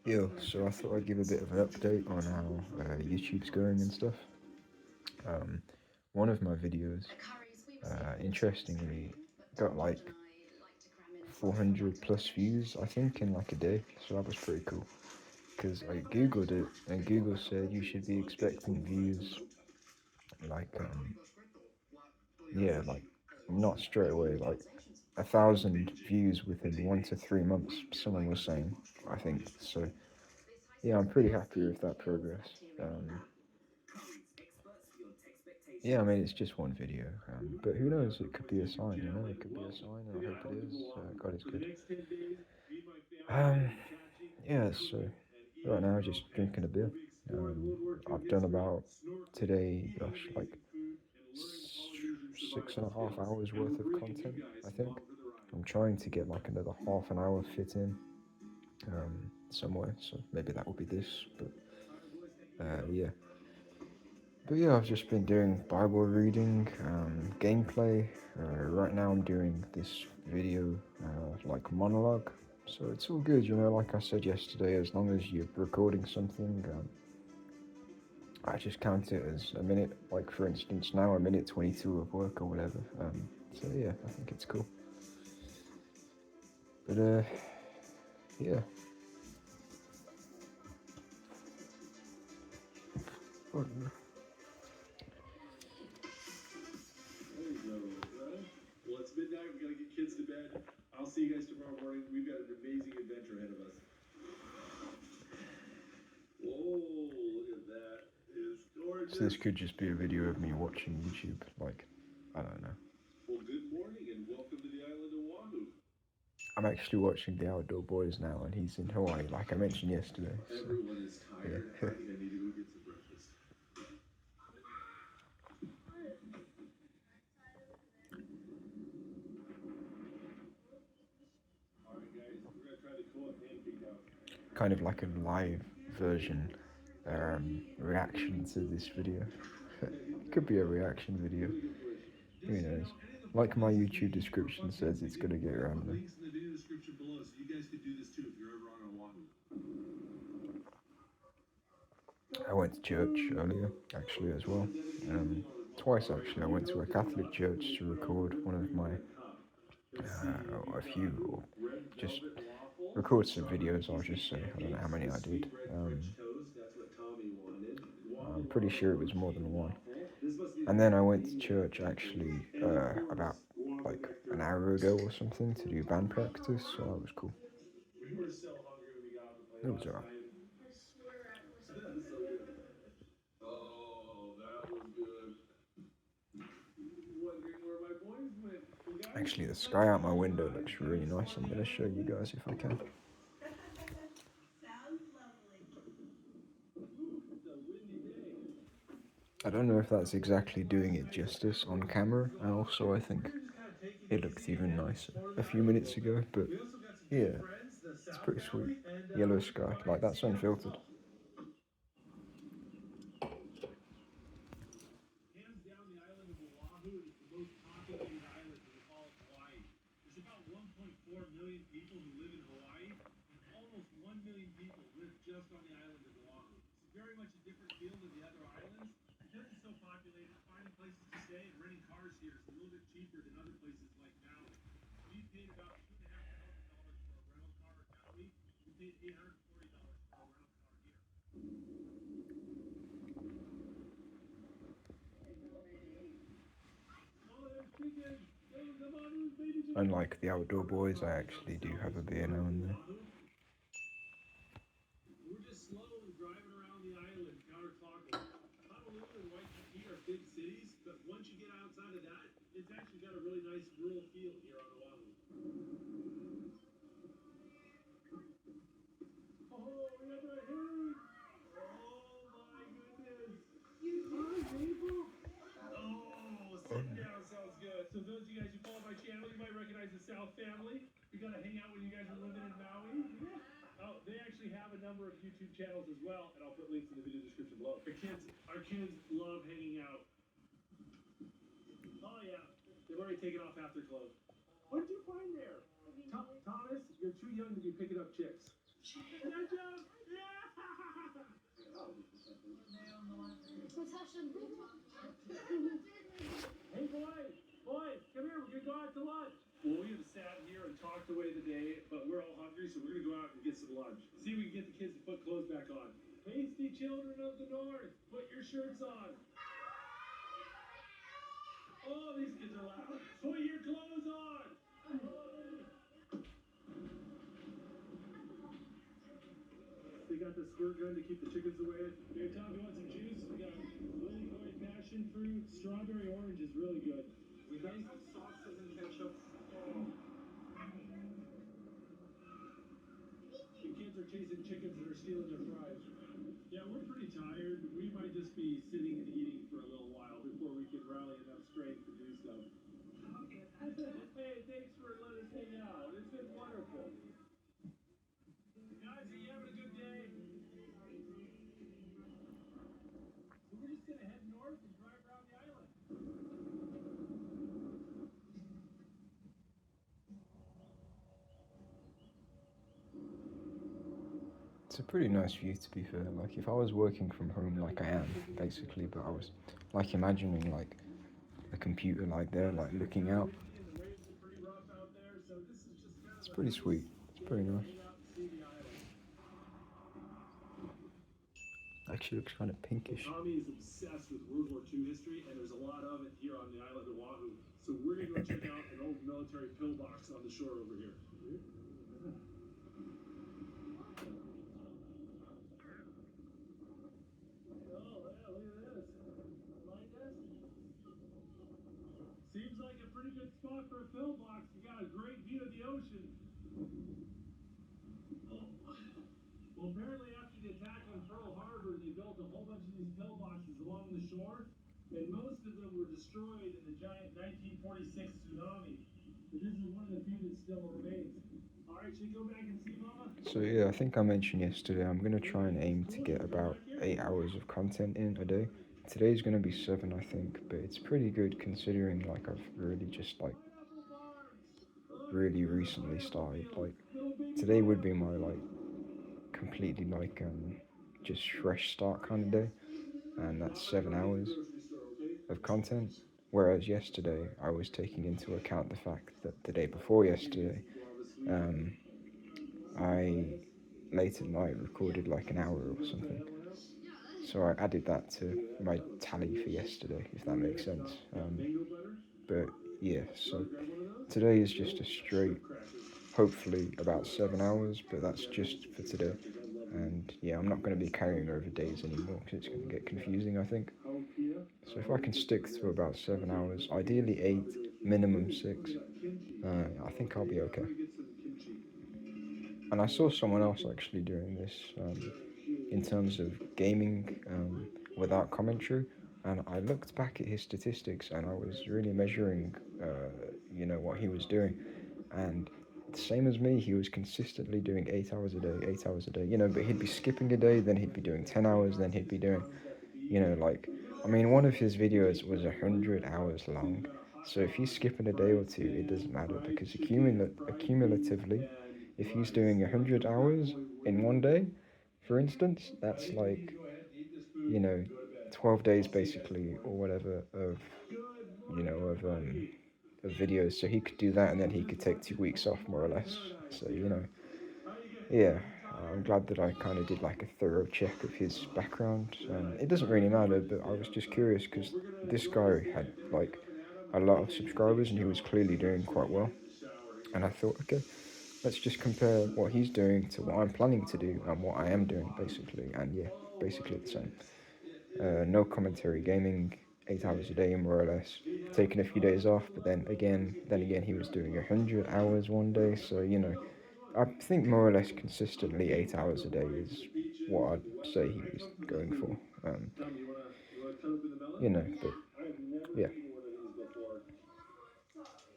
Yo, so I thought I'd give a bit of an update on how YouTube's going and stuff. Um, One of my videos, interestingly, got like 400 plus views, I think, in like a day. So that was pretty cool. Because I googled it, and Google said you should be expecting views like, yeah, like not straight away, like 1,000 views within 1 to 3 months. Someone was saying, I think. So yeah, I'm pretty happy with that progress. Yeah, I mean, it's just one video, but who knows? It could be a sign, you know? It could be a sign, and I hope it is. God is good. Um, yeah, so right now, just drinking a beer. I've done about today, gosh, like 6.5 hours worth of content, I think. I'm trying to get like another half an hour fit in somewhere, so maybe that will be this, but yeah. But yeah, I've just been doing Bible reading, gameplay. Right now, I'm doing this video, like monologue. So it's all good, you know. Like I said yesterday, as long as you're recording something, I just count it as a minute. Like for instance, now a minute 22 of work or whatever. So yeah, I think it's cool. But yeah. Well, it's midnight. We got to get kids to bed. I'll see you guys tomorrow morning. We've got an amazing adventure ahead of us. Whoa, look at that. It's So this gorgeous. could just be a video of me watching YouTube. Like, I don't know. Well, good morning and welcome to the island of Oahu. I'm actually watching The Outdoor Boys now, and he's in Hawaii, like I mentioned yesterday. So, Everyone is tired. yeah. I think I need to go get some breakfast. All right, guys, we're going to try the koa pancake out. Kind of like a live version reaction to this video. It could be a reaction video. Who knows? Like my YouTube description says, it's gonna get I'll put random. links in the video description below so you guys can do this too if you're ever on Oahu. I went to church earlier, actually, as well. Twice actually. I went to a Catholic church to record one of my, a few, or just record some videos. I'll just say I don't know how many I did. I'm pretty sure it was more than one. And then I went to church actually about like an hour ago or something to do band practice. So that was cool. We were so hungry when we got off the plane It was last alright. night. That was so good. Oh, that was good. Wondering where my boys went. Well, guys, Actually, the sky out my window looks really nice. I'm gonna show you guys if I can. it's a windy day. I don't know if that's exactly doing it justice on camera, and also I think We're just kind of taking it it looked easy even and nicer exploring a the few island a minutes little ago, bit. but We also got some yeah, cute friends, the it's South pretty sweet. family, and Yellow we're just gonna sky, go by like and that's see it for unfiltered. ourselves. Hands down, the island of Oahu is the most populated island in all of Hawaii. There's about 1.4 million people who live in Hawaii, and almost 1 million people live just on the island of Oahu. It's very much a different feel than the other islands. Because it's so populated, finding places to stay and renting cars here is a little bit cheaper than other places like Maui. We paid about $2,500 for a rental car in Maui. We paid $840 for a rental car here. Oh, there's chicken! Come on, baby chicken! Unlike the Outdoor Boys, I actually do have a beer now and then. We're just slowly driving around the island counterclockwise. Honolulu and Waikiki are big cities, but once you get outside of that, it's actually got a really nice rural feel here on Oahu. Oh, we have a herring! Oh my goodness! Hi, people! Oh, sitting down sounds good. So those of you guys who follow my channel, you might recognize the South family. We got to hang out when you guys were living in Maui. Oh, they actually have a number of YouTube channels as well, and I'll put links in the video description below. Our kids love hanging out. Oh yeah, they've already taken off half their clothes. What did you find there? Thomas, you're too young to be picking up chicks. Good job. Hey, boys, come here. We're gonna go out to lunch. Well, we have sat here and talked away the day, but we're all hungry, so we're gonna go out and get some lunch. See if we can get the kids to put clothes back on. Pasty children of the north, put your shirts on. Oh, these kids are loud. Put your clothes on. They got the squirt gun to keep the chickens away. Hey, Tom, you want some juice? We got lily goy passion fruit. Strawberry orange is really good. We got some sauces and ketchup. Oh. The kids are chasing chickens that are stealing their fries. Yeah, we're pretty tired. We might just be sitting and eating for a little while before we can rally enough strength to do stuff. Hey, thanks for letting us hang out. It's been wonderful. Guys, are you having a good day? So we're just gonna head north and drive around the island. It's a pretty nice view, to be fair. Like if I was working from home, like I am basically, but I was like imagining like a computer like there, like looking out. The waves are pretty rough out there, so this is just kind It's of a pretty nice sweet. It's day pretty to nice. hang out and see the island. Actually, looks kind of Well, pinkish. Tommy is obsessed with World War II history, and there's a lot of it here on the island of Oahu. So we're gonna go check out an old military pillbox on the shore over here. Oh, yeah, look at this. Like this? Seems like a pretty good spot for a pillbox. You got a great view of the ocean. Oh. Well, apparently after the attack on Pearl Harbor, they built a whole bunch of these pillboxes along the shore, and most of them were destroyed in the giant 1946 tsunami. But this is one of the few that still remains. All right, should we go back and see Mama? So yeah, I think I mentioned yesterday I'm gonna try and aim to get about 8 hours of content in a day. Today's gonna be 7, I think, but it's pretty good considering like I've really just like Pineapple farms. Look, really there's a recently pineapple started. field. Like Little baby today would be my pineapples. like completely like just fresh start kind of day, and that's Papa, 7 hours go to the grocery store, okay? of content. Whereas yesterday I was taking into account the fact that the day before yesterday, um, I late at night recorded like an hour or something. So I added that to my tally for yesterday, if that makes sense. But yeah, so today is just a straight, hopefully about 7 hours, but that's just for today. And yeah, I'm not going to be carrying over days anymore because it's going to get confusing, I think. So if I can stick to about 7 hours, ideally 8, minimum 6, I think I'll be okay. And I saw someone else actually doing this in terms of gaming without commentary, and I looked back at his statistics and I was really measuring, what he was doing, and same as me, he was consistently doing 8 hours a day, 8 hours a day, but he'd be skipping a day, then he'd be doing 10 hours, then he'd be doing, like, I mean, one of his videos was 100 hours long. So if he's skipping a day or two, it doesn't matter because accumulatively, if he's doing 100 hours in one day, for instance, that's like, you know, 12 days basically or whatever of videos. So he could do that and then he could take 2 weeks off more or less. So, yeah, I'm glad that I kind of did like a thorough check of his background. It doesn't really matter, but I was just curious because this guy had like a lot of subscribers and he was clearly doing quite well. And I thought, okay, let's just compare what he's doing to what I'm planning to do and what I am doing, basically. And yeah, basically the same. No commentary gaming, 8 hours a day more or less. Taking a few days off, but then again, he was doing 100 hours one day. So I think more or less consistently 8 hours a day is what I'd say he was going for. Um, Tom, you wanna cut open the melon? but I've never yeah, eaten one of these before.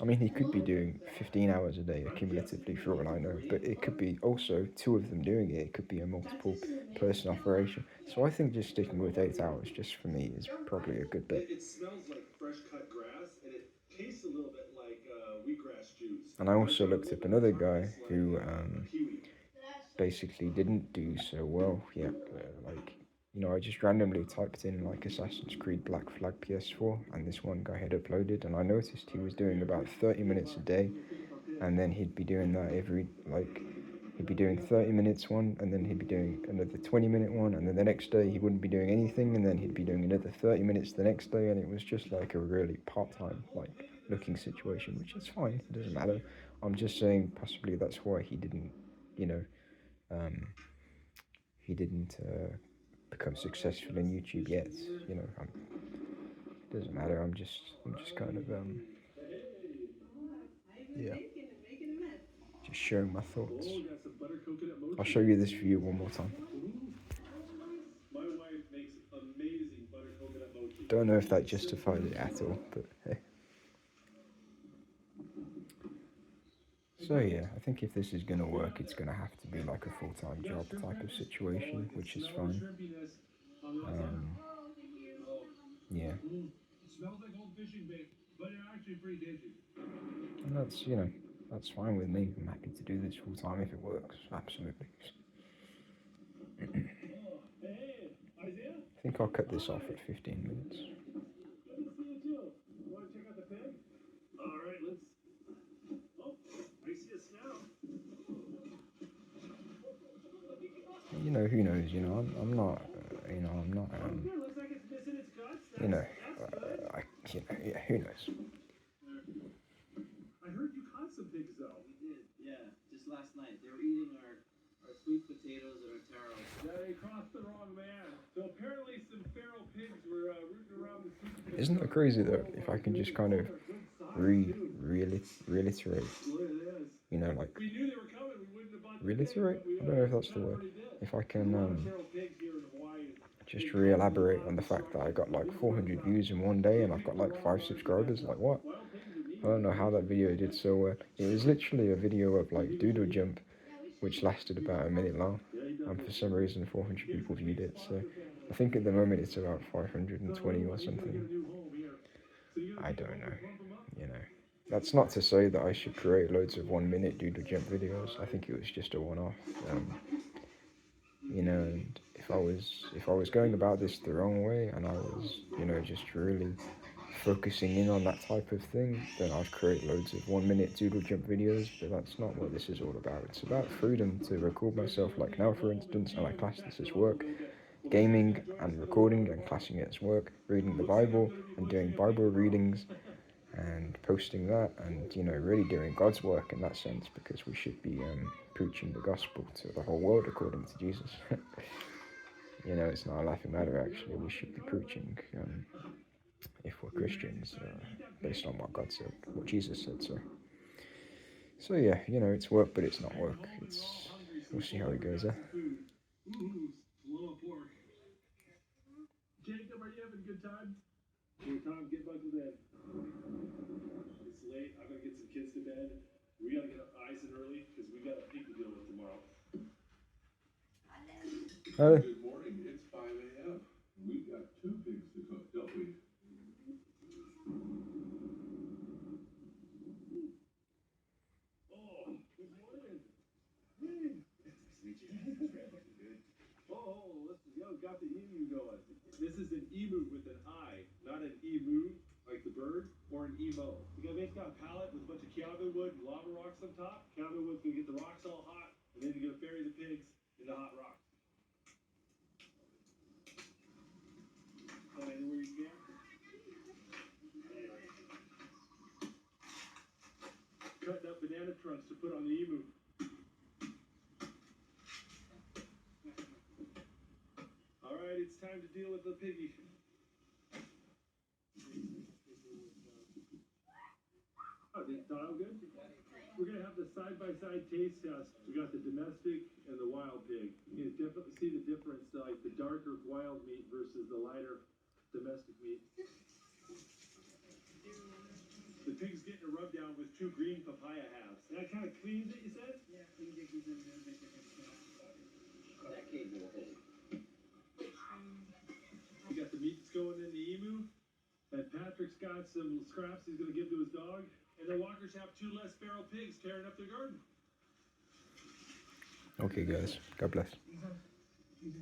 I mean, he could be doing 15 hours a day accumulatively for all I know, but it could be also two of them doing it. It could be a multiple person operation. So I think just sticking with 8 hours just for me is probably a good bet. It smells like fresh cut grass, and it tastes a little bit like wheatgrass juice. And I Might also be a looked little up bit of another guy tartness like who a kiwi. basically didn't do so well. Yeah, like you know, I just randomly typed in like Assassin's Creed Black Flag PS4, and this one guy had uploaded, and I noticed he was doing about 30 minutes a day, and then he'd be doing that every, like, he'd be doing 30 minutes one, and then he'd be doing another 20-minute one, and then the next day he wouldn't be doing anything, and then he'd be doing another 30 minutes the next day, and it was just like a really part-time, like, looking situation, which is fine, it doesn't matter. I'm just saying possibly that's why he didn't, you know, um, he didn't become successful in YouTube yet. You know, doesn't matter. I'm just kind of yeah, just sharing my thoughts. I'll show you this view one more time. My wife makes amazing butter coconut mochi. Don't know if that justified it at all, but hey. So yeah, I think if this is gonna work, it's gonna have to be like a full-time job type of situation, which is fine. Yeah, It smells like old fishing bait, but it's actually pretty tasty. and that's, you know, that's fine with me. I'm happy to do this full-time if it works. Absolutely. Hey, Isaiah? I think I'll cut this off at 15 minutes. Good to see you too. Want to check out the pig? All right, let's. Oh, I see a snout. You know, who knows? You know, I'm not. You know, I'm not. Good. Looks like it's missing its guts. You know, That's good. you know, yeah. Who knows? I heard you caught some pigs though. We did, yeah. Just last night. They were eating our sweet potatoes and our taro. Yeah, they crossed the wrong man. So apparently some feral pigs were rooting around the sweet potato. Isn't that crazy though? If I can just kind of reiterate, you know, like We knew they were coming. We wouldn't have bought the reiterate. pig, I don't know if that's the word. If I can just re-elaborate on the fact that I got like 400 views in one day and I've got like 5 subscribers. Like what? I don't know how that video did so well. It was literally a video of like doodle jump, which lasted about a minute long, and for some reason 400 people viewed it. So I think at the moment it's about 520 or something. I don't know. You know, that's not to say that I should create loads of 1-minute doodle jump videos. I think it was just a one-off. You know, and if I was going about this the wrong way and I was, you know, just really focusing in on that type of thing, then I'd create loads of 1-minute doodle jump videos, but that's not what this is all about. It's about freedom to record myself, like now for instance, and I class this as work, gaming and recording and classing it as work, reading the Bible and doing Bible readings and posting that, and, you know, really doing God's work in that sense, because we should be preaching the gospel to the whole world according to Jesus. You know, it's not a laughing matter actually. We should be preaching if we're Christians, based on what God said, what Jesus said. So yeah, you know, it's work, but it's not work. We'll see how it goes. Jacob, are you having a good time? Here, Tom, get buckled in. It's late. I'm gonna get some kids to bed. We gotta get up nice and early because we got a pig to deal with tomorrow. Good morning. It's 5 a.m. We've got 2 pigs to cook, don't we? Oh, good morning. Hey. Oh, let's go. Got the emu going. This is an emu with an I, not an emu like the bird, or an emo. You got basically got a pallet with a bunch of kiawe wood and lava rocks on top. Kiawe wood's gonna get the rocks all hot, and then you're gonna bury the pigs in the hot rocks. Anywhere you can. Cutting up banana trunks to put on the emu. All right, it's time to deal with the piggy. Oh, did it sound good? We're gonna have the side-by-side taste test. We got the domestic and the wild pig. You can definitely see the difference, like the darker wild meat versus the lighter domestic meat. The pig's getting a rub down with 2 green papaya halves. That kind of cleans it, you said? Yeah, cleans it, gives it a bit of smell. That cake will hold. We got the meat that's going in the emu. And Patrick's got some scraps he's gonna give to his dog. And the Walkers have 2 less feral pigs tearing up their garden. Okay, guys. God bless.